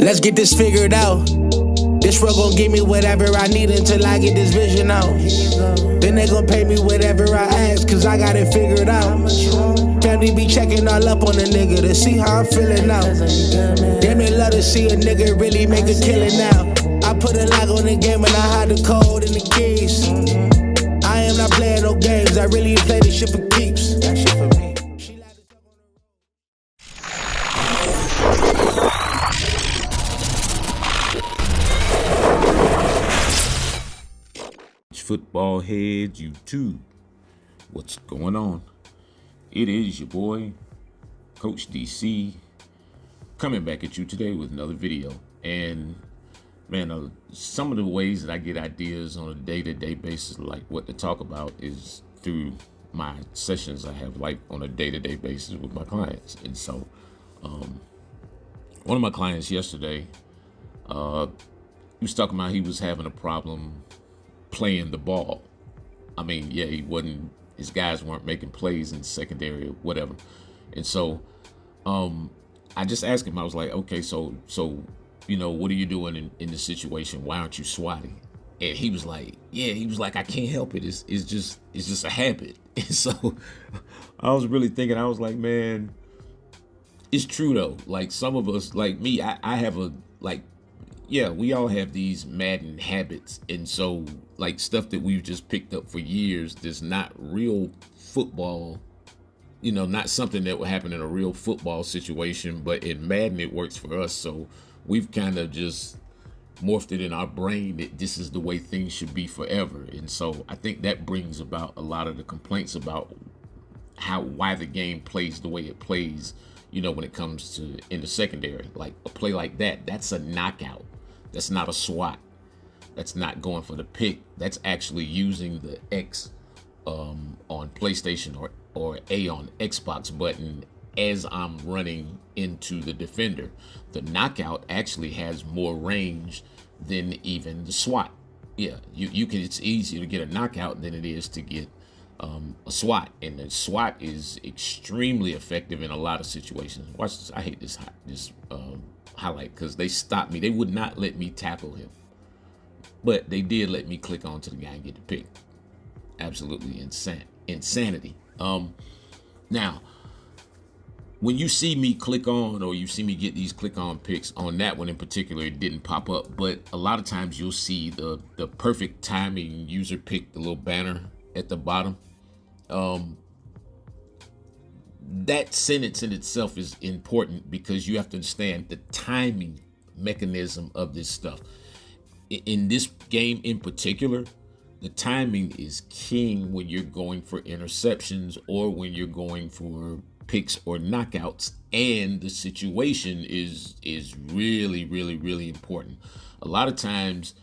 Let's get this figured out. This world gon' give me whatever I need until I get this vision out. Then they gon' pay me whatever I ask, cause I got it figured out. Family be checking all up on a nigga to see how I'm feeling now. Damn, they love to see a nigga really make a killing now. I put a lock on the game and I hide the code and the keys. I am not playing no games, I really play this shit for keeps. That shit for me. Football Heads YouTube, what's going on? It is your boy Coach DC coming back at you today with another video. And man, some of the ways that I get ideas on a day-to-day basis, like what to talk about, is through my sessions I have like on a day-to-day basis with my clients. And so one of my clients yesterday, he was talking about he was having a problem playing the ball. I mean, yeah, his guys weren't making plays in secondary or whatever. And so I just asked him, I was like, okay, so you know, what are you doing in this situation? Why aren't you swatting? And he was like, I can't help it. It's just a habit. And so I was really thinking, I was like, man, it's true though. Like some of us, like me, I have we all have these Madden habits. And so like stuff that we've just picked up for years, that's not real football, you know, not something that would happen in a real football situation, but in Madden, it works for us. So we've kind of just morphed it in our brain that this is the way things should be forever. And so I think that brings about a lot of the complaints about why the game plays the way it plays, you know, when it comes to in the secondary. Like a play like that, that's a knockout. That's not a swat. That's not going for the pick. That's actually using the X on PlayStation or A on Xbox button as I'm running into the defender. The knockout actually has more range than even the swat. Yeah, you can. It's easier to get a knockout than it is to get a swat, and the swat is extremely effective in a lot of situations. Watch this. I hate this highlight because they stopped me. They would not let me tackle him, but they did let me click onto the guy and get the pick. Absolutely insanity. Now, when you see me click on, or you see me get these click on picks, on that one in particular, it didn't pop up, but a lot of times you'll see the perfect timing user pick, the little banner at the bottom. That sentence in itself is important because you have to understand the timing mechanism of this stuff. In this game in particular, the timing is king when you're going for interceptions or when you're going for picks or knockouts, and the situation is really, really, really important. A lot of times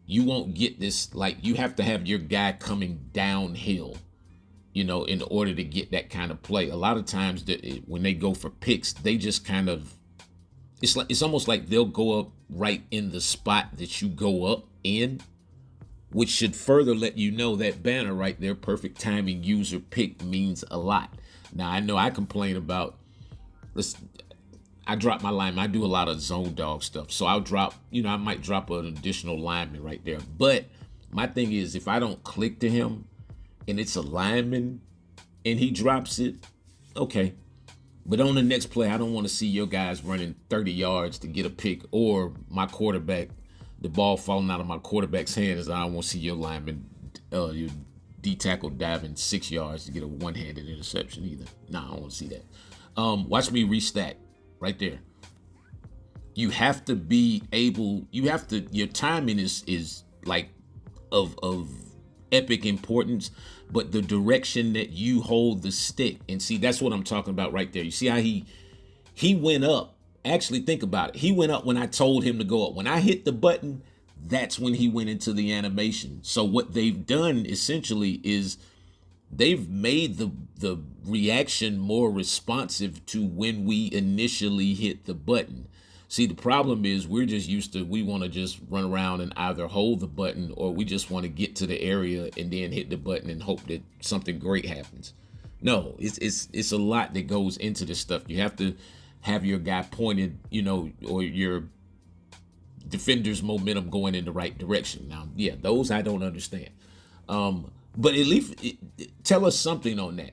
you won't get this, like you have to have your guy coming downhill, you know, in order to get that kind of play. A lot of times when they go for picks, they just kind of, it's almost like they'll go up right in the spot that you go up in, which should further let you know that banner right there, perfect timing user pick, means a lot. Now, I know I complain about, I drop my lineman. I do a lot of zone dog stuff. So I'll drop, you know, I might drop an additional lineman right there. But my thing is, if I don't click to him and it's a lineman and he drops it, okay. But on the next play, I don't want to see your guys running 30 yards to get a pick, or my quarterback, the ball falling out of my quarterback's hands. I don't want to see your lineman, your D-tackle diving 6 yards to get a one-handed interception either. Nah, I don't want to see that. Watch me restack right there. You have to be able, your timing is like of epic importance, but the direction that you hold the stick, and see, that's what I'm talking about right there. You see how he went up. Actually, think about it. He went up when I told him to go up. When I hit the button, that's when he went into the animation. So what they've done essentially is they've made the reaction more responsive to when we initially hit the button. See, the problem is we're just used to, we want to just run around and either hold the button, or we just want to get to the area and then hit the button and hope that something great happens. No, it's a lot that goes into this stuff. You have to have your guy pointed, you know, or your defenders' momentum going in the right direction. Now, yeah, those I don't understand. But at least tell us something on that.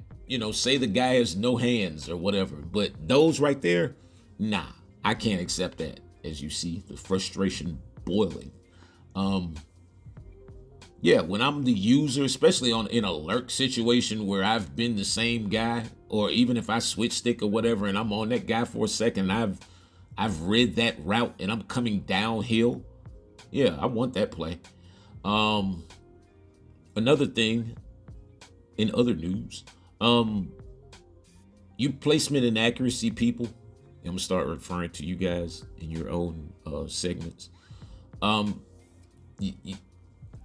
Say the guy has no hands or whatever. But those right there, nah, I can't accept that. As you see, the frustration boiling. Yeah, when I'm the user, especially in a lurk situation where I've been the same guy, or even if I switch stick or whatever, and I'm on that guy for a second, I've read that route and I'm coming downhill. Yeah, I want that play. Another thing in other news, you placement and accuracy people, I'm gonna start referring to you guys in your own segments.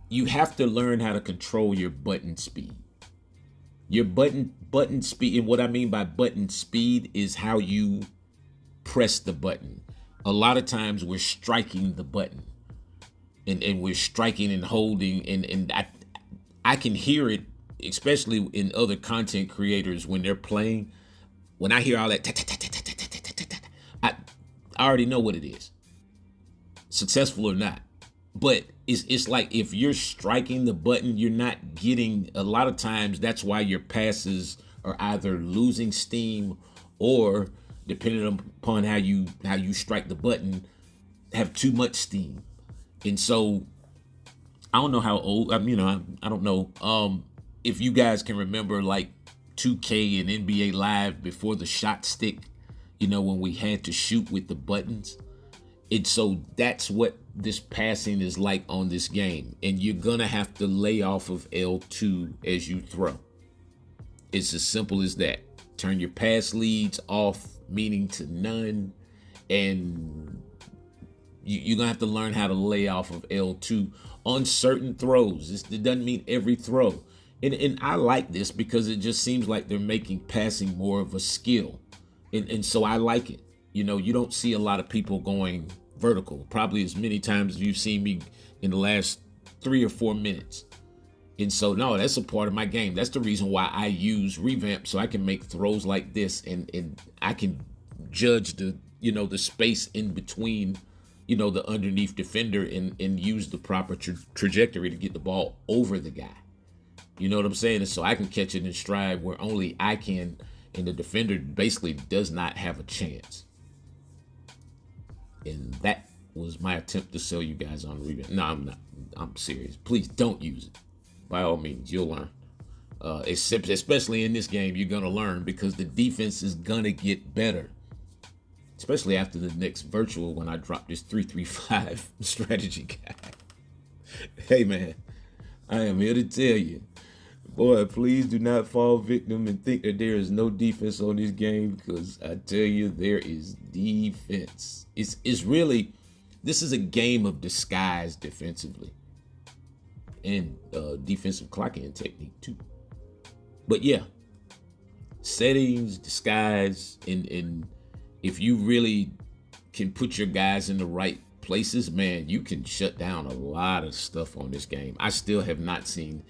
You have to learn how to control your button speed. Your button speed, and what I mean by button speed is how you press the button. A lot of times we're striking the button, and we're striking and holding, and I can hear it, especially in other content creators when they're playing. When I hear all that, I already know what it is, successful or not. But it's like if you're striking the button, you're not getting, a lot of times that's why your passes are either losing steam or, depending upon how you strike the button, have too much steam. And so I don't know how old, I don't know if you guys can remember like 2K and NBA Live before the shot stick, when we had to shoot with the buttons. And so that's what this passing is like on this game. And you're going to have to lay off of L2 as you throw. It's as simple as that. Turn your pass leads off, meaning to none. And you're going to have to learn how to lay off of L2 on certain throws. It doesn't mean every throw. And I like this because it just seems like they're making passing more of a skill. And so I like it. You don't see a lot of people going vertical, probably as many times as you've seen me in the last 3 or 4 minutes. And so, no, that's a part of my game. That's the reason why I use revamp, so I can make throws like this, and I can judge the space in between, the underneath defender, and use the proper trajectory to get the ball over the guy. You know what I'm saying? And so I can catch it in stride where only I can, and the defender basically does not have a chance. And that was my attempt to sell you guys on revamp. No, I'm not. I'm serious. Please don't use it. By all means, you'll learn. Especially in this game, you're going to learn because the defense is going to get better. Especially after the next virtual when I drop this 3-3-5 strategy guide. Hey, man, I am here to tell you. Boy, please do not fall victim and think that there is no defense on this game, because I tell you, there is defense. It's really, this is a game of disguise defensively and defensive clock-in technique too. But yeah, settings, disguise, and if you really can put your guys in the right places, man, you can shut down a lot of stuff on this game. I still have not seen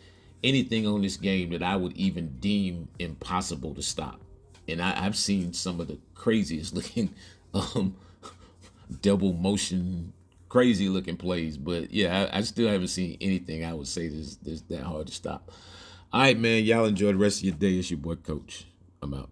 anything on this game that I would even deem impossible to stop. And I've seen some of the craziest looking double motion, crazy looking plays. But yeah, I still haven't seen anything I would say is that hard to stop. All right, man, y'all enjoy the rest of your day. It's your boy Coach. I'm out.